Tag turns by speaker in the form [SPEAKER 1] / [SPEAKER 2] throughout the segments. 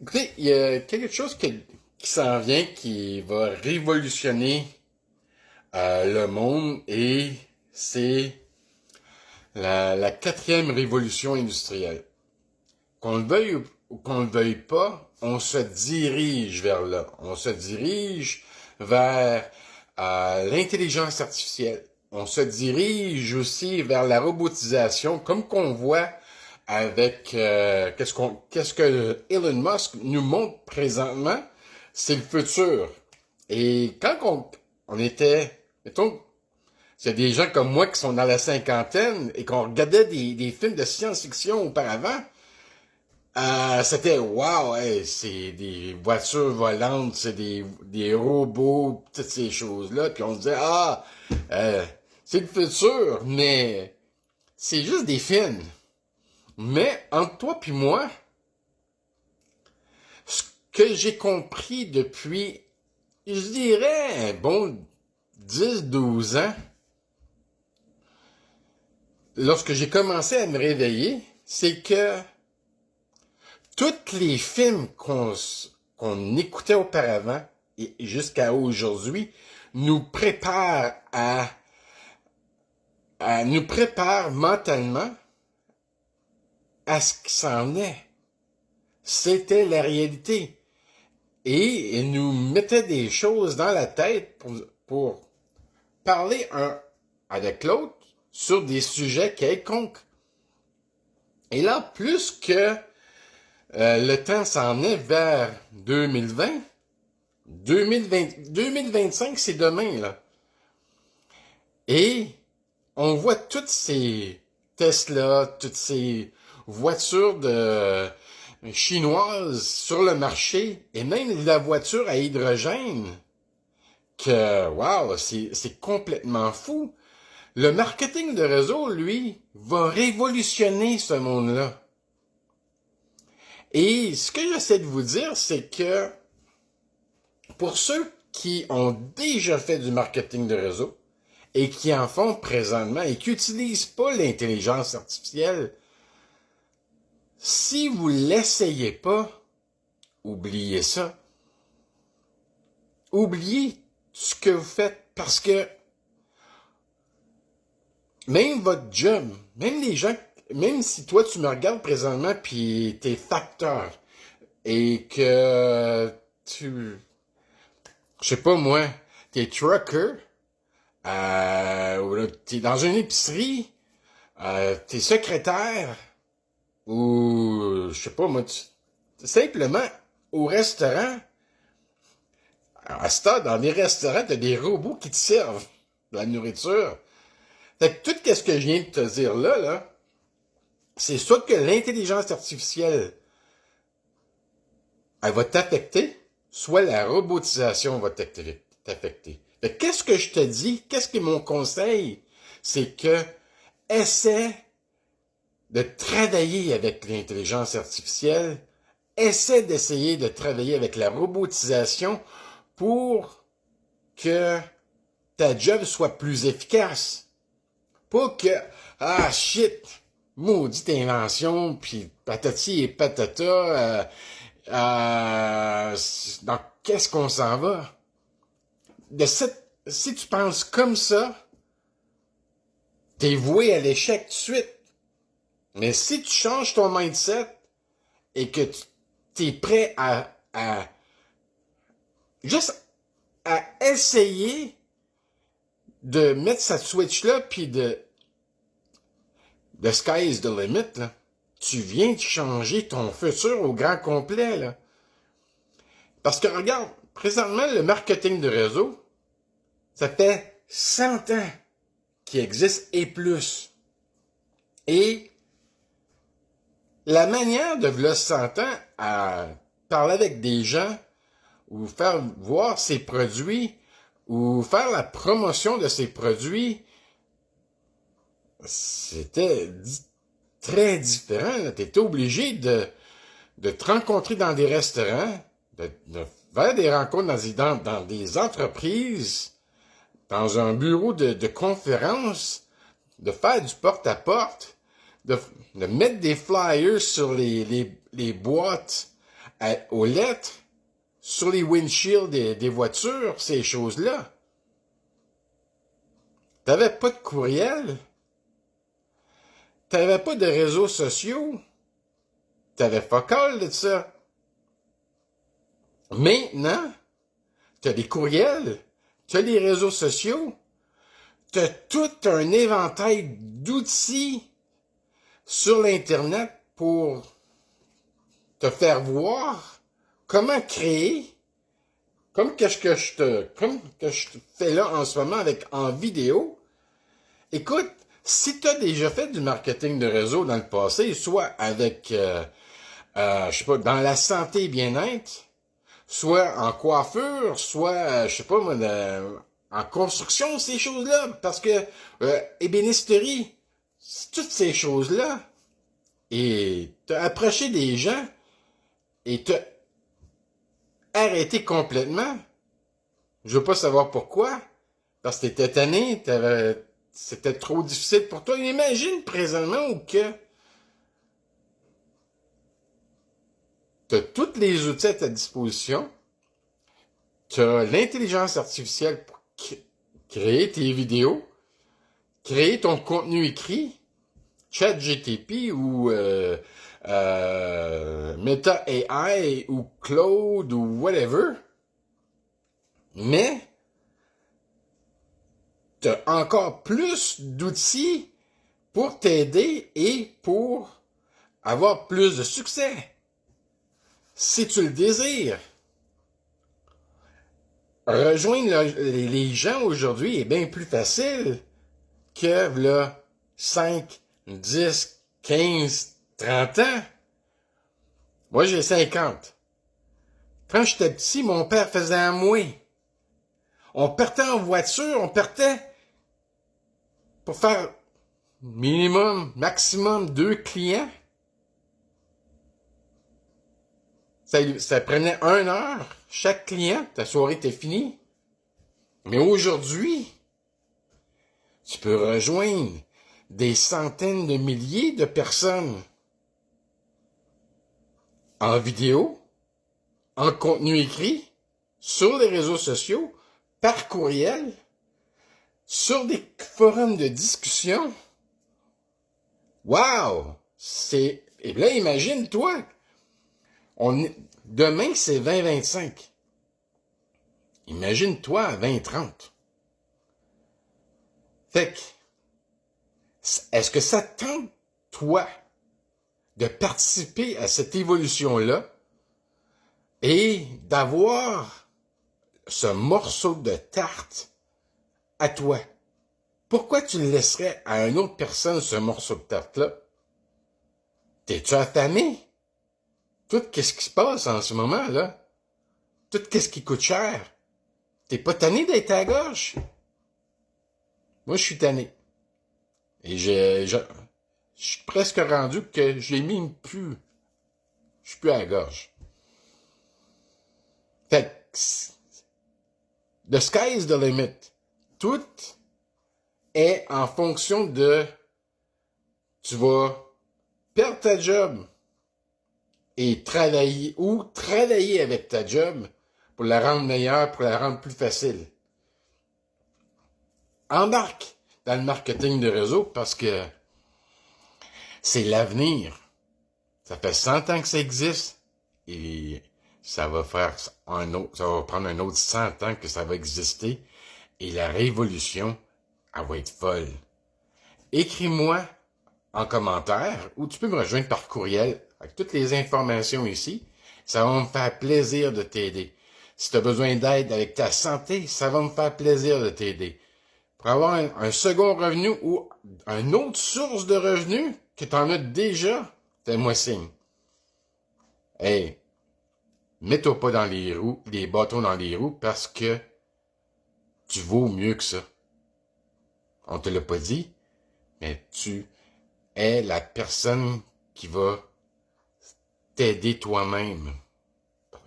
[SPEAKER 1] Écoutez, il y a quelque chose qui s'en vient qui va révolutionner le monde et c'est la quatrième révolution industrielle. Qu'on le veuille ou qu'on le veuille pas, on se dirige vers là. On se dirige vers l'intelligence artificielle. On se dirige aussi vers la robotisation, comme qu'on voit avec qu'est-ce que Elon Musk nous montre présentement, c'est le futur. Et quand on était, mettons, il y a des gens comme moi qui sont dans la cinquantaine et qu'on regardait des films de science-fiction auparavant, c'était wow, hey, c'est des voitures volantes, c'est des robots, toutes ces choses-là. Puis on se disait, c'est le futur, mais c'est juste des films. Mais entre toi puis moi, ce que j'ai compris depuis, je dirais, un bon 10-12 ans, lorsque j'ai commencé à me réveiller, c'est que tous les films qu'on écoutait auparavant et jusqu'à aujourd'hui nous préparent mentalement à ce qui s'en est. C'était la réalité. Et ils nous mettaient des choses dans la tête pour parler un avec l'autre sur des sujets quelconques. Et là, plus que le temps s'en est vers 2020, 2025, c'est demain, là. Et on voit toutes ces Tesla, toutes ces voitures chinoises sur le marché, et même la voiture à hydrogène, que, wow, c'est complètement fou. Le marketing de réseau, lui, va révolutionner ce monde-là. Et ce que j'essaie de vous dire, c'est que pour ceux qui ont déjà fait du marketing de réseau et qui en font présentement et qui n'utilisent pas l'intelligence artificielle, si vous ne l'essayez pas, oubliez ça. Oubliez ce que vous faites parce que même votre job, même les gens, même si toi tu me regardes présentement puis t'es facteur et que je sais pas moi, t'es trucker, ou t'es dans une épicerie, t'es secrétaire, ou je sais pas moi, simplement au restaurant, à ce temps, dans les restaurants, t'as des robots qui te servent de la nourriture. Fait que tout ce que je viens de te dire là, c'est soit que l'intelligence artificielle, elle va t'affecter, soit la robotisation va t'affecter. Fait que qu'est-ce que je te dis? Qu'est-ce qui est mon conseil? C'est que essaie de travailler avec l'intelligence artificielle, essaie d'essayer de travailler avec la robotisation pour que ta job soit plus efficace. Pas que, shit, maudite invention, puis patati et patata, donc qu'est-ce qu'on s'en va? Si tu penses comme ça, t'es voué à l'échec tout de suite. Mais si tu changes ton mindset et que tu es prêt juste à essayer de mettre cette switch-là, puis the sky is the limit, là, tu viens de changer ton futur au grand complet, là. Parce que regarde, présentement, le marketing de réseau, ça fait 100 ans qu'il existe et plus. Et la manière de v'là 100 ans à parler avec des gens ou faire voir ses produits ou faire la promotion de ses produits, c'était très différent. Tu étais obligé de te rencontrer dans des restaurants, de faire des rencontres dans des entreprises, dans un bureau de conférence, de faire du porte-à-porte, de mettre des flyers sur les boîtes aux lettres, sur les windshields des voitures, ces choses-là. T'avais pas de courriel. T'avais pas de réseaux sociaux. T'avais fuck all de ça. Maintenant, t'as des courriels, t'as les réseaux sociaux, t'as tout un éventail d'outils sur l'Internet pour te faire voir comment créer, comme que je te fais là en ce moment en vidéo. Écoute, si tu as déjà fait du marketing de réseau dans le passé, soit avec, je sais pas, dans la santé et bien-être, soit en coiffure, soit, je sais pas moi, en construction, ces choses-là, parce que ébénisterie, toutes ces choses-là, et t'as approché des gens et t'as arrêté complètement. Je veux pas savoir pourquoi, parce que t'étais tanné, c'était trop difficile pour toi. Imagine présentement où que t'as tous les outils à ta disposition, t'as l'intelligence artificielle pour créer tes vidéos, créer ton contenu écrit, ChatGPT ou Meta AI ou Claude ou whatever, mais t'as encore plus d'outils pour t'aider et pour avoir plus de succès, si tu le désires. Rejoindre les gens aujourd'hui est bien plus facile que là, 5, 10, 15, 30 ans. Moi, j'ai 50. Quand j'étais petit, mon père faisait à moi. On partait en voiture, on partait pour faire minimum, maximum 2 clients. Ça prenait 1 heure, chaque client, ta soirée était finie. Mais aujourd'hui, tu peux rejoindre des centaines de milliers de personnes en vidéo, en contenu écrit, sur les réseaux sociaux, par courriel, sur des forums de discussion. Wow! Et là, imagine-toi, demain, c'est 2025. Imagine-toi à 2030. Fait que, est-ce que ça te tente, toi, de participer à cette évolution-là et d'avoir ce morceau de tarte à toi? Pourquoi tu le laisserais à une autre personne, ce morceau de tarte-là? T'es-tu affamé? Tout ce qui se passe en ce moment, là, tout ce qui coûte cher, t'es pas tanné d'être à la gorge? Moi, je suis tanné. Et je suis presque rendu que je l'ai mis plus. Je suis plus à la gorge. Fait que, the sky is the limit. Tout est en fonction de, tu vas perdre ta job et travailler avec ta job pour la rendre meilleure, pour la rendre plus facile. Embarque dans le marketing de réseau parce que c'est l'avenir. Ça fait 100 ans que ça existe et ça va prendre un autre 100 ans que ça va exister et la révolution, elle va être folle. Écris-moi en commentaire ou tu peux me rejoindre par courriel avec toutes les informations ici. Ça va me faire plaisir de t'aider. Si tu as besoin d'aide avec ta santé, ça va me faire plaisir de t'aider. Pour avoir un second revenu ou une autre source de revenus que tu en as déjà, fais-moi signe. Hey, mets-toi pas dans les bâtons dans les roues parce que tu vaux mieux que ça. On te l'a pas dit, mais tu es la personne qui va t'aider toi-même.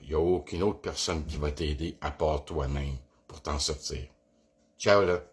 [SPEAKER 1] Il n'y a aucune autre personne qui va t'aider à part toi-même pour t'en sortir. Ciao là.